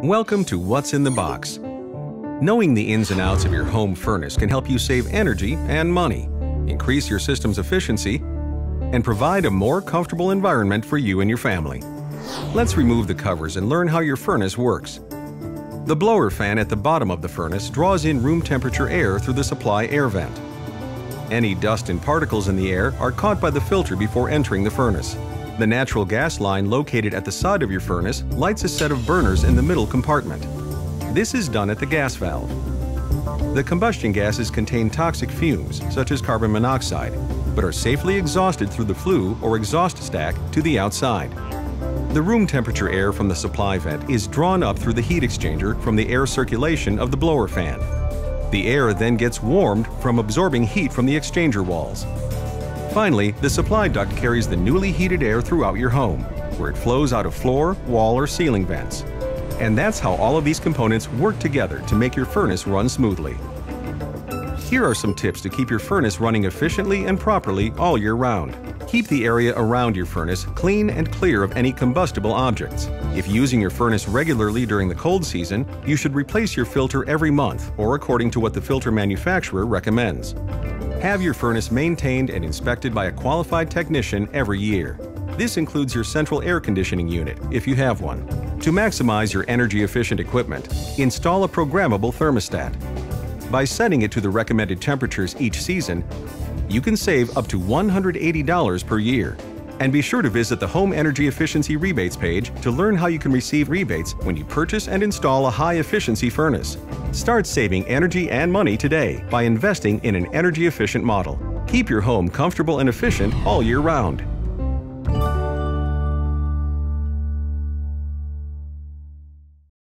Welcome to What's in the Box. Knowing the ins and outs of your home furnace can help you save energy and money, increase your system's efficiency, and provide a more comfortable environment for you and your family. Let's remove the covers and learn how your furnace works. The blower fan at the bottom of the furnace draws in room temperature air through the supply air vent. Any dust and particles in the air are caught by the filter before entering the furnace. The natural gas line located at the side of your furnace lights a set of burners in the middle compartment. This is done at the gas valve. The combustion gases contain toxic fumes, such as carbon monoxide, but are safely exhausted through the flue or exhaust stack to the outside. The room temperature air from the supply vent is drawn up through the heat exchanger from the air circulation of the blower fan. The air then gets warmed from absorbing heat from the exchanger walls. Finally, the supply duct carries the newly heated air throughout your home, where it flows out of floor, wall, or ceiling vents. And that's how all of these components work together to make your furnace run smoothly. Here are some tips to keep your furnace running efficiently and properly all year round. Keep the area around your furnace clean and clear of any combustible objects. If using your furnace regularly during the cold season, you should replace your filter every month or according to what the filter manufacturer recommends. Have your furnace maintained and inspected by a qualified technician every year. This includes your central air conditioning unit, if you have one. To maximize your energy-efficient equipment, install a programmable thermostat. By setting it to the recommended temperatures each season, you can save up to $180 per year. And be sure to visit the Home Energy Efficiency Rebates page to learn how you can receive rebates when you purchase and install a high-efficiency furnace. Start saving energy and money today by investing in an energy-efficient model. Keep your home comfortable and efficient all year round.